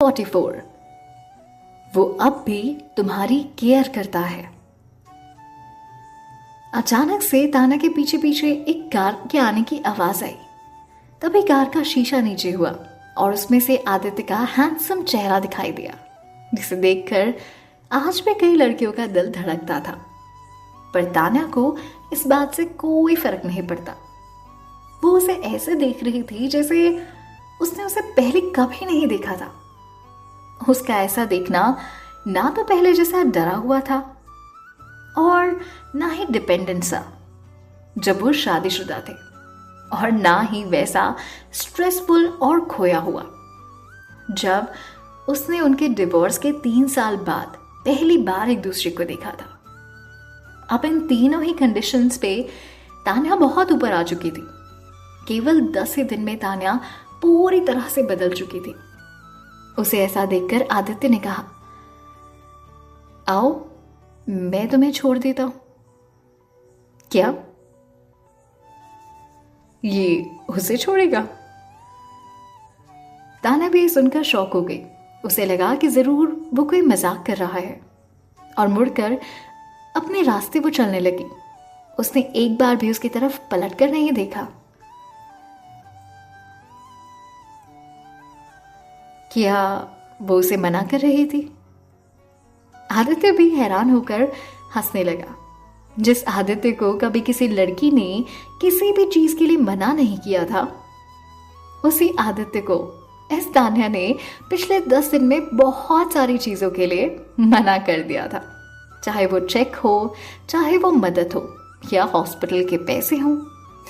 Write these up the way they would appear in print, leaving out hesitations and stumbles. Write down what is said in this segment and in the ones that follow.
44। वो अब भी तुम्हारी केयर करता है। अचानक से तान्या के पीछे पीछे एक कार के आने की आवाज आई। तभी कार का शीशा नीचे हुआ और उसमें से आदित्य का हैंडसम चेहरा दिखाई दिया, जिसे देखकर आज भी कई लड़कियों का दिल धड़कता था। पर तान्या को इस बात से कोई फर्क नहीं पड़ता। वो उसे ऐसे देख रही थी जैसे उसने उसे पहले कभी नहीं देखा था। उसका ऐसा देखना ना तो पहले जैसा डरा हुआ था और ना ही डिपेंडेंट सा जब वो शादीशुदा थे, और ना ही वैसा स्ट्रेसफुल और खोया हुआ जब उसने उनके डिवोर्स के 3 साल बाद पहली बार एक दूसरे को देखा था। अब इन तीनों ही कंडीशंस पे तान्या बहुत ऊपर आ चुकी थी। केवल 10 ही दिन में तान्या पूरी तरह से बदल चुकी थी। उसे ऐसा देखकर आदित्य ने कहा, आओ मैं तुम्हें छोड़ देता हूं। क्या ये उसे छोड़ेगा? तान्या भी सुनकर शॉक हो गई। उसे लगा कि जरूर वो कोई मजाक कर रहा है और मुड़कर अपने रास्ते वो चलने लगी। उसने एक बार भी उसकी तरफ पलटकर नहीं देखा। क्या वो उसे मना कर रही थी? आदित्य भी हैरान होकर हंसने लगा। जिस आदित्य को कभी किसी लड़की ने किसी भी चीज के लिए मना नहीं किया था, उसी आदित्य को इस तान्या ने पिछले 10 दिन में बहुत सारी चीजों के लिए मना कर दिया था। चाहे वो चेक हो, चाहे वो मदद हो, या हॉस्पिटल के पैसे हो,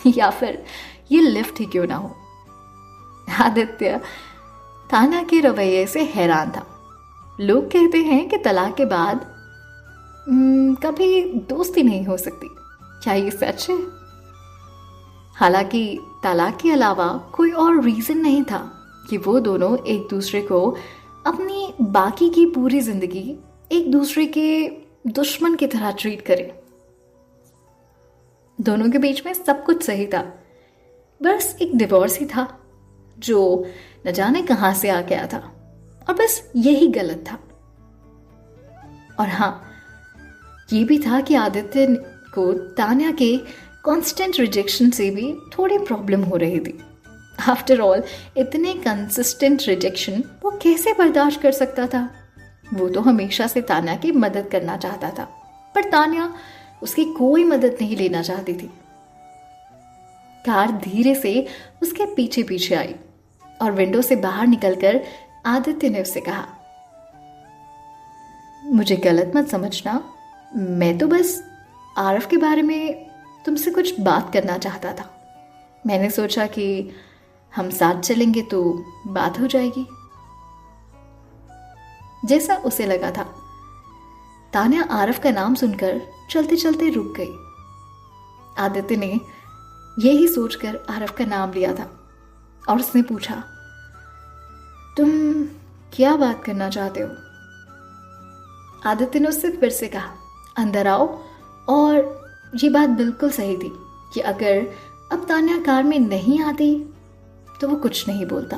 या फिर ये लिफ्ट ही क्यों ना हो। आदित्य तान्या के रवैये से हैरान था। लोग कहते हैं कि तलाक के बाद कभी दोस्ती नहीं हो सकती। क्या ये सच है? हालांकि तलाक के अलावा कोई और रीजन नहीं था कि वो दोनों एक दूसरे को अपनी बाकी की पूरी जिंदगी एक दूसरे के दुश्मन की तरह ट्रीट करें। दोनों के बीच में सब कुछ सही था, बस एक डिवोर्स ही था जो न जाने कहां से आ गया था, और बस यही गलत था। और हाँ, ये भी था कि आदित्य को तान्या के कांस्टेंट रिजेक्शन से भी थोड़ी प्रॉब्लम हो रही थी। आफ्टर ऑल, इतने कंसिस्टेंट रिजेक्शन वो कैसे बर्दाश्त कर सकता था? वो तो हमेशा से तान्या की मदद करना चाहता था, पर तान्या उसकी कोई मदद नहीं लेना चाहती थी। कार धीरे से उसके पीछे पीछे आई और विंडो से बाहर निकलकर आदित्य ने उससे कहा, मुझे गलत मत समझना, मैं तो बस आरव के बारे में तुमसे कुछ बात करना चाहता था। मैंने सोचा कि हम साथ चलेंगे तो बात हो जाएगी। जैसा उसे लगा था, तान्या आरव का नाम सुनकर चलते चलते रुक गई। आदित्य ने यही सोचकर आरव का नाम लिया था और उसने पूछा, तुम क्या बात करना चाहते हो? आदित्य ने उससे फिर से कहा, अंदर आओ। और ये बात बिल्कुल सही थी कि अगर अब तान्या कार में नहीं आती तो वो कुछ नहीं बोलता,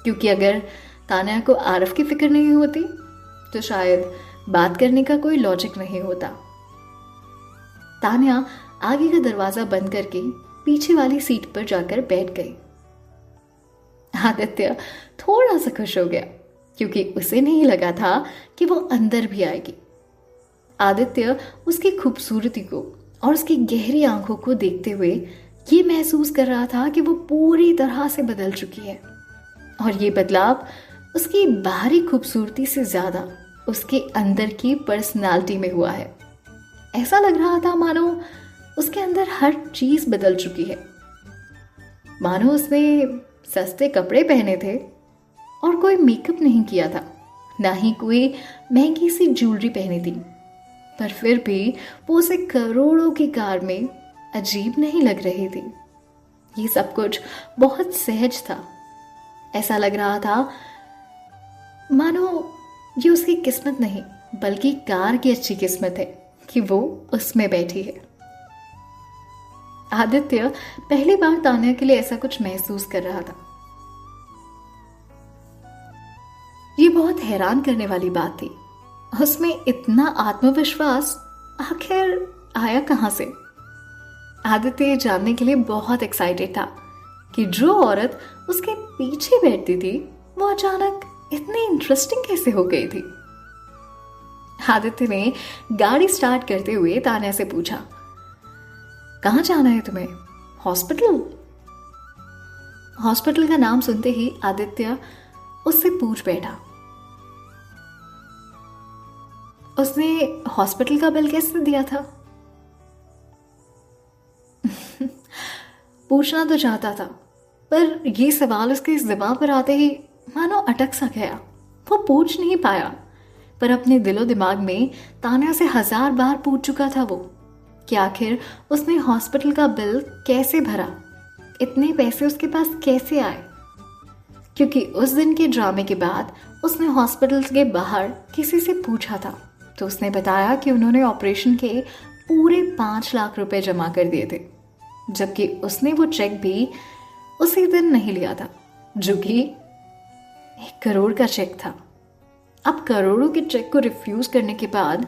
क्योंकि अगर तान्या को आरव की फिक्र नहीं होती तो शायद बात करने का कोई लॉजिक नहीं होता। तान्या आगे का दरवाजा बंद करके पीछे वाली सीट पर जाकर बैठ गई। आदित्य थोड़ा सा खुश हो गया, क्योंकि उसे नहीं लगा था कि वो अंदर भी आएगी। आदित्य उसकी खूबसूरती को और उसकी गहरी आंखों को देखते हुए ये महसूस कर रहा था कि वो पूरी तरह से बदल चुकी है, और ये बदलाव उसकी बाहरी खूबसूरती से ज्यादा उसके अंदर की पर्सनालिटी में हुआ है। ऐसा लग रहा था मानो उसके अंदर हर चीज बदल चुकी है। मानो उसने सस्ते कपड़े पहने थे और कोई मेकअप नहीं किया था, ना ही कोई महंगी सी ज्वेलरी पहनी थी, पर फिर भी वो उसे करोड़ों की कार में अजीब नहीं लग रही थी। ये सब कुछ बहुत सहज था। ऐसा लग रहा था मानो ये उसकी किस्मत नहीं बल्कि कार की अच्छी किस्मत है कि वो उसमें बैठी है। आदित्य पहली बार तान्या के लिए ऐसा कुछ महसूस कर रहा था। ये बहुत हैरान करने वाली बात थी। उसमें इतना आत्मविश्वास आखिर आया कहाँ से? आदित्य ये जानने के लिए बहुत एक्साइटेड था कि जो औरत उसके पीछे बैठती थी वो अचानक इतनी इंटरेस्टिंग कैसे हो गई थी। आदित्य ने गाड़ी स्टार्ट करते हुए तान्या से पूछा, कहाँ जाना है तुम्हें? हॉस्पिटल? हॉस्पिटल का नाम सुनते ही आदित्य उससे पूछ बैठा, उसने हॉस्पिटल का बिल कैसे दिया था? पूछना तो चाहता था, पर यह सवाल उसके ज़बान पर आते ही मानो अटक सा गया। वो पूछ नहीं पाया, पर अपने दिलो दिमाग में तान्या से 1000 बार पूछ चुका था वो कि आखिर उसने हॉस्पिटल का बिल कैसे भरा, इतने पैसे उसके पास कैसे आए। क्योंकि उस दिन के ड्रामे के बाद उसने हॉस्पिटल के बाहर किसी से पूछा था, तो उसने बताया कि उन्होंने ऑपरेशन के पूरे 5 लाख रुपए जमा कर दिए थे, जबकि उसने वो चेक भी उसी दिन नहीं लिया था, जो कि 1 करोड़ का चेक था। अब करोड़ों के चेक को रिफ्यूज करने के बाद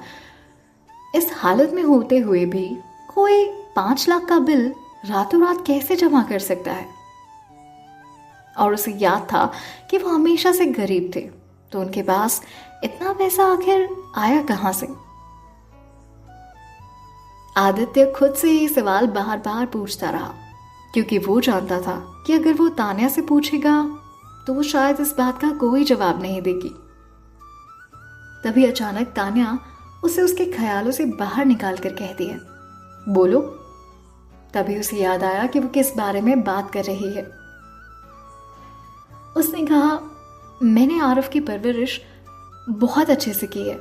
इस हालत में होते हुए भी कोई 5 लाख का बिल रातों रात कैसे जमा कर सकता है? और उसे याद था कि वो हमेशा से गरीब थे, तो उनके पास इतना पैसा आखिर आया कहां से? आदित्य खुद से ये सवाल बार बार पूछता रहा, क्योंकि वो जानता था कि अगर वो तान्या से पूछेगा तो वो शायद इस बात का कोई जवाब नहीं देगी। तभी अचानक तान्या उसे उसके ख्यालों से बाहर निकाल कर कहती है, बोलो। तभी उसे याद आया कि वो किस बारे में बात कर रही है। उसने कहा, मैंने आरव की परवरिश बहुत अच्छे से की है,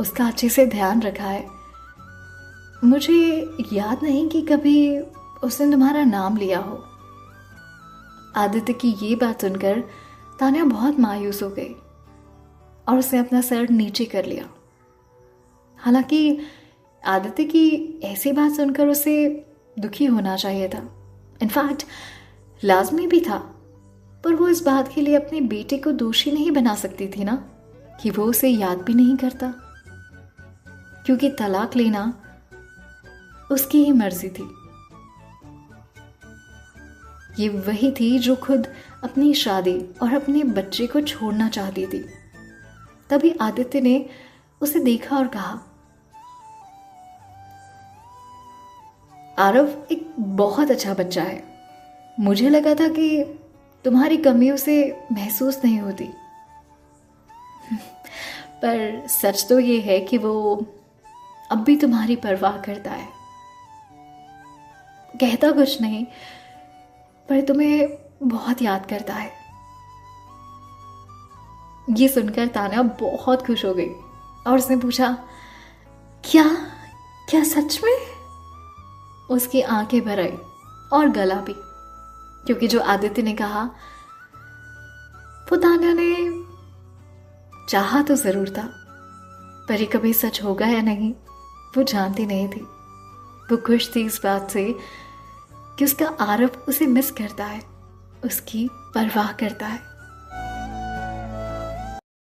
उसका अच्छे से ध्यान रखा है। मुझे याद नहीं कि कभी उसने तुम्हारा नाम लिया हो। आदित्य की ये बात सुनकर तान्या बहुत मायूस हो गई और उसने अपना सर नीचे कर लिया। हालांकि आदित्य की ऐसी बात सुनकर उसे दुखी होना चाहिए था, इनफैक्ट लाजमी भी था, पर वो इस बात के लिए अपने बेटे को दोषी नहीं बना सकती थी ना कि वो उसे याद भी नहीं करता, क्योंकि तलाक लेना उसकी ही मर्जी थी। ये वही थी जो खुद अपनी शादी और अपने बच्चे को छोड़ना चाहती थी। तभी आदित्य ने उसे देखा और कहा, आरव एक बहुत अच्छा बच्चा है। मुझे लगा था कि तुम्हारी कमी उसे महसूस नहीं होती, पर सच तो ये है कि वो अब भी तुम्हारी परवाह करता है। कहता कुछ नहीं, पर तुम्हें बहुत याद करता है। ये सुनकर तान्या बहुत खुश हो गई और उसने पूछा, क्या क्या सच में? उसकी आंखें भर आई और गला भी, क्योंकि जो आदित्य ने कहा वो तान्या ने चाहा तो जरूर था, पर ये कभी सच होगा या नहीं वो जानती नहीं थी। वो खुश थी इस बात से कि उसका आरव उसे मिस करता है, उसकी परवाह करता है।